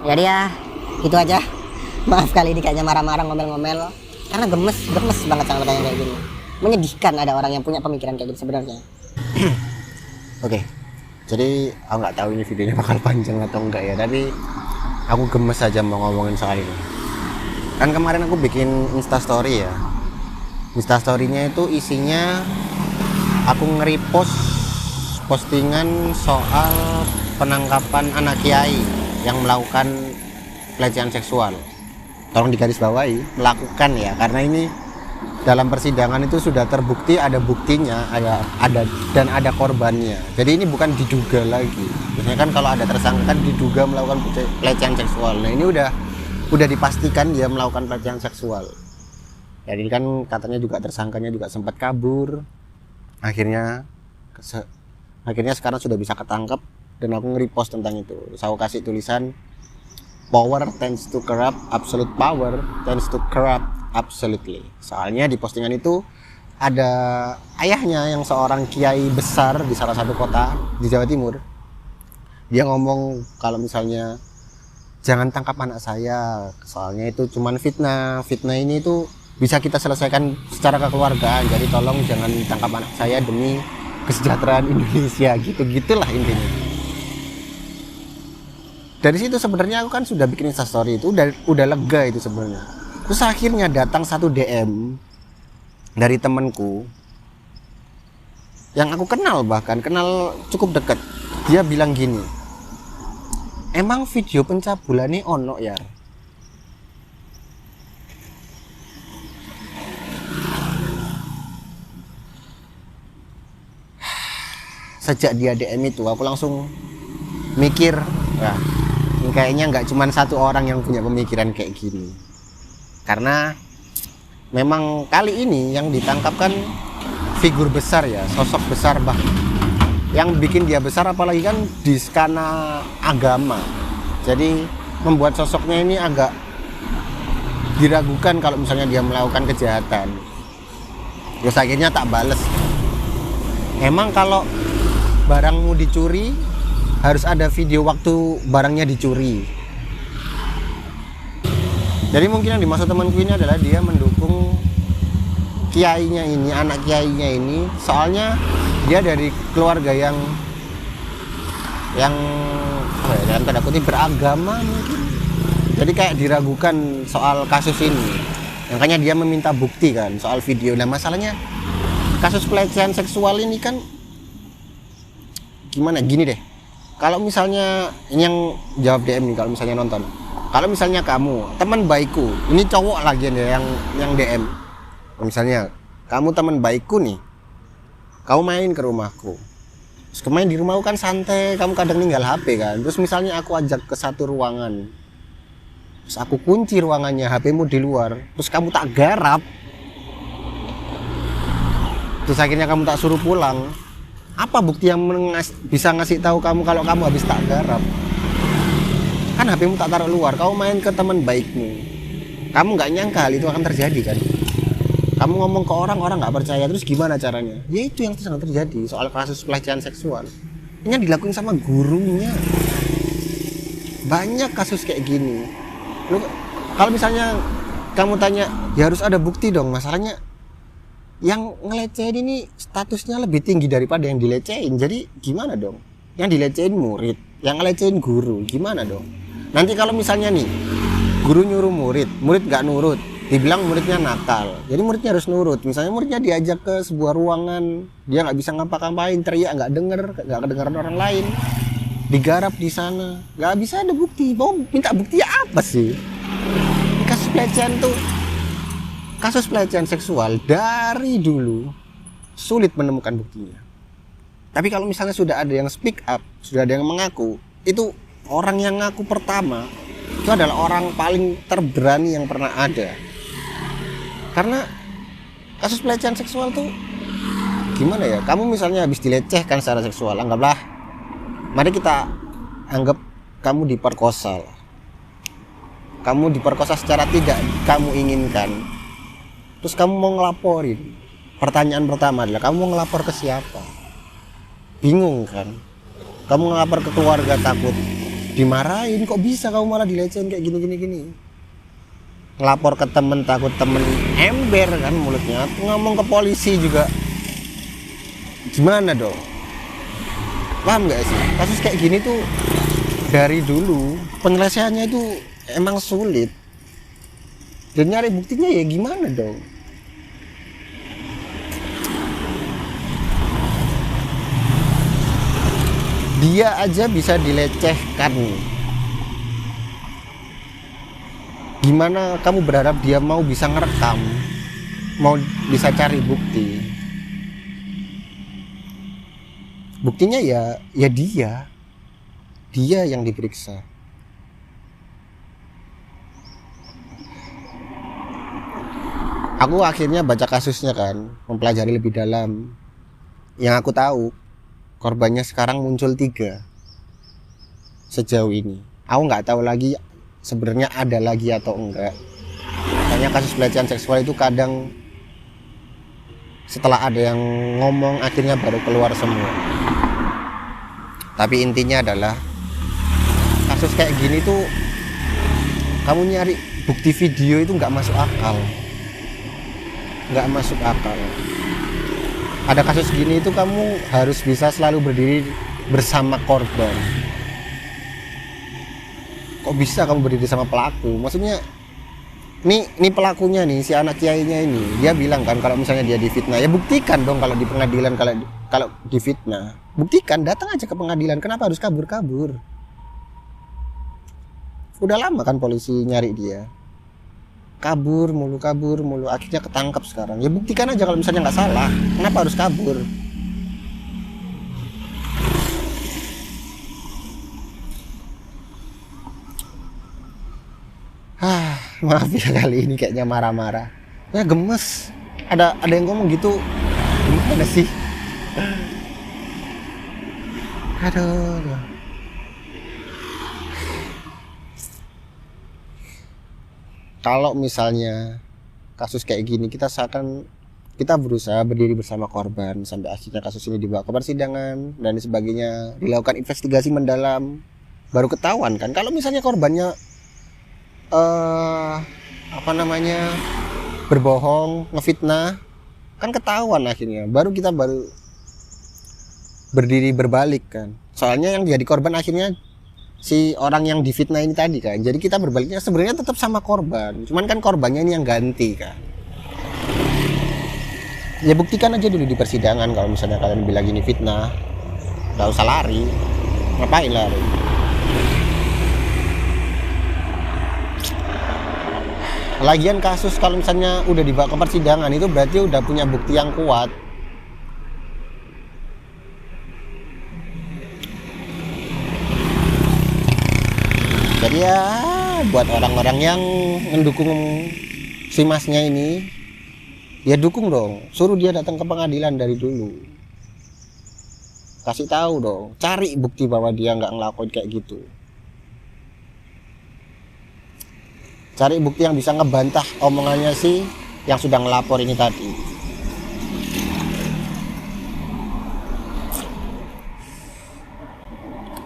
Jadi ya gitu aja. Maaf kali ini kayaknya marah-marah, ngomel-ngomel, karena gemes banget sama pertanyaan kayak gini. Menyedihkan ada orang yang punya pemikiran kayak gitu sebenarnya. Oke, jadi aku nggak tahu ini videonya bakal panjang atau enggak ya, tapi aku gemes aja mau ngomongin soal ini. Kan kemarin aku bikin instastory ya. Instastorynya itu isinya aku nge-repost postingan soal penangkapan anak kiai yang melakukan pelecehan seksual. Tolong digarisbawahi, melakukan ya, karena ini dalam persidangan itu sudah terbukti, ada buktinya, ada korbannya. Jadi ini bukan diduga lagi. Biasanya kan kalau ada tersangka kan diduga melakukan pelecehan seksual. Nah, ini udah dipastikan dia melakukan pelecehan seksual. Jadi kan katanya juga tersangkanya juga sempat kabur. Akhirnya sekarang sudah bisa ketangkep, dan aku nge-repost tentang itu. Terus aku kasih tulisan, power tends to corrupt, absolute power tends to corrupt absolutely. Soalnya di postingan itu ada ayahnya yang seorang kiai besar di salah satu kota di Jawa Timur. Dia ngomong kalau misalnya jangan tangkap anak saya, soalnya itu cuman fitnah. Fitnah ini itu bisa kita selesaikan secara kekeluargaan. Jadi tolong jangan tangkap anak saya demi kesejahteraan Indonesia, gitu-gitulah intinya. Dari situ sebenarnya aku kan sudah bikin instastory itu udah lega itu sebenarnya. Terus akhirnya datang satu DM dari temanku yang aku kenal, bahkan kenal cukup dekat. Dia bilang gini, emang video pencabulan ini ono ya? Sejak dia DM itu aku langsung mikir, ya kayaknya nggak cuma satu orang yang punya pemikiran kayak gini. Karena memang kali ini yang ditangkap kan figur besar ya, sosok besar, bahkan yang bikin dia besar apalagi kan di skala agama. Jadi membuat sosoknya ini agak diragukan kalau misalnya dia melakukan kejahatan. Terus akhirnya tak bales. Emang kalau barangmu dicuri harus ada video waktu barangnya dicuri. Jadi mungkin yang dimaksud temanku ini adalah dia mendukung kiainya ini, anak kiainya ini. Soalnya dia dari keluarga yang apa ya, dalam tanda kutip beragama mungkin. Jadi kayak diragukan soal kasus ini. Makanya dia meminta bukti kan soal video. Nah, masalahnya kasus pelecehan seksual ini kan gimana, gini deh. Kalau misalnya ini yang jawab DM nih, kalau misalnya nonton, kalau misalnya kamu teman baikku, ini cowok lagi nih yang DM, misalnya kamu teman baikku nih, kamu main ke rumahku, terus main di rumahku kan santai, kamu kadang ninggal HP kan, terus misalnya aku ajak ke satu ruangan, terus aku kunci ruangannya, HPmu di luar, terus kamu tak garap, terus akhirnya kamu tak suruh pulang. Apa bukti yang bisa ngasih tahu kamu kalau kamu habis tak garap? Kan HPmu tak taruh luar, kamu main ke teman baikmu. Kamu nggak nyangka hal itu akan terjadi kan? Kamu ngomong ke orang nggak percaya, terus gimana caranya? Ya itu yang sedang terjadi soal kasus pelecehan seksual. Ini yang dilakukan sama gurunya. Banyak kasus kayak gini. Kalau misalnya kamu tanya, ya harus ada bukti dong. Masalahnya yang ngelecehin ini statusnya lebih tinggi daripada yang dilecehin. Jadi gimana dong? Yang dilecehin murid, yang ngelecehin guru, gimana dong? Nanti kalau misalnya nih guru nyuruh murid nggak nurut, dibilang muridnya nakal, jadi muridnya harus nurut. Misalnya muridnya diajak ke sebuah ruangan, dia nggak bisa ngapa-ngapain, teriak nggak kedengeran orang lain, digarap di sana, nggak bisa ada bukti. Mau minta bukti apa sih? Kasus pelecehan tuh, kasus pelecehan seksual dari dulu sulit menemukan buktinya. Tapi kalau misalnya sudah ada yang speak up, sudah ada yang mengaku, itu orang yang ngaku pertama itu adalah orang paling terberani yang pernah ada. Karena kasus pelecehan seksual tuh gimana ya? Kamu misalnya habis dilecehkan secara seksual, anggaplah, mari kita anggap kamu diperkosa. Kamu diperkosa secara tidak kamu inginkan. Terus kamu mau ngelaporin. Pertanyaan pertama adalah kamu mau ngelapor ke siapa? Bingung kan? Kamu ngelapor ke keluarga takut dimarahin, kok bisa kamu malah dilecehin kayak gini. Ngelapor ke temen, takut temen ember kan mulutnya, ngomong ke polisi juga gimana dong. Paham nggak sih, kasus kayak gini tuh dari dulu penyelesaiannya itu emang sulit, dan nyari buktinya ya gimana dong. Dia aja bisa dilecehkan, gimana kamu berharap dia mau bisa ngerekam, mau bisa cari bukti. Buktinya ya dia yang diperiksa. Aku akhirnya baca kasusnya kan, mempelajari lebih dalam. Yang aku tahu, korbannya sekarang muncul 3 sejauh ini. Aku nggak tahu lagi sebenarnya ada lagi atau enggak. Hanya kasus pelecehan seksual itu kadang setelah ada yang ngomong akhirnya baru keluar semua. Tapi intinya adalah kasus kayak gini tuh kamu nyari bukti video itu nggak masuk akal. Ada kasus gini itu kamu harus bisa selalu berdiri bersama korban. Kok bisa kamu berdiri sama pelaku? Maksudnya nih pelakunya nih, si anak kiainya ini, dia bilang kan kalau misalnya dia difitnah, ya buktikan dong kalau di pengadilan, kalau difitnah. Buktikan, datang aja ke pengadilan. Kenapa harus kabur? Udah lama kan polisi nyari dia. Kabur mulu, akhirnya ketangkap sekarang. Ya buktikan aja kalau misalnya nggak salah. Kenapa harus kabur? Maaf ya, kali ini kayaknya marah-marah. Ya gemes. Ada yang ngomong gitu. Gimana sih? Aduh. Kalau misalnya kasus kayak gini, kita berusaha berdiri bersama korban sampai akhirnya kasus ini dibawa ke persidangan dan sebagainya, dilakukan investigasi mendalam, baru ketahuan kan kalau misalnya korbannya berbohong, ngefitnah, kan ketahuan akhirnya. Baru kita berdiri berbalik kan. Soalnya yang jadi korban akhirnya si orang yang difitnah ini tadi kan. Jadi kita berbaliknya sebenarnya tetap sama korban. Cuman kan korbannya ini yang ganti kan. Ya buktikan aja dulu di persidangan kalau misalnya kalian bilang ini fitnah. Gak usah lari. Ngapain lari? Lagian kasus kalau misalnya udah dibawa ke persidangan itu berarti udah punya bukti yang kuat. Jadi ya buat orang-orang yang mendukung si masnya ini, ya dukung dong, suruh dia datang ke pengadilan dari dulu, kasih tahu dong, cari bukti bahwa dia nggak ngelakuin kayak gitu, cari bukti yang bisa ngebantah omongannya sih yang sudah ngelapor ini tadi.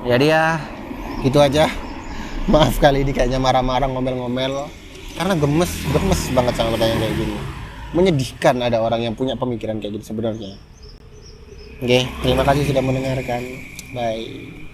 Jadi ya gitu aja. Maaf kali ini kayaknya marah-marah, ngomel-ngomel, karena gemes banget sama pertanyaan kayak gini. Menyedihkan ada orang yang punya pemikiran kayak gini sebenarnya. Oke, terima kasih sudah mendengarkan. Bye.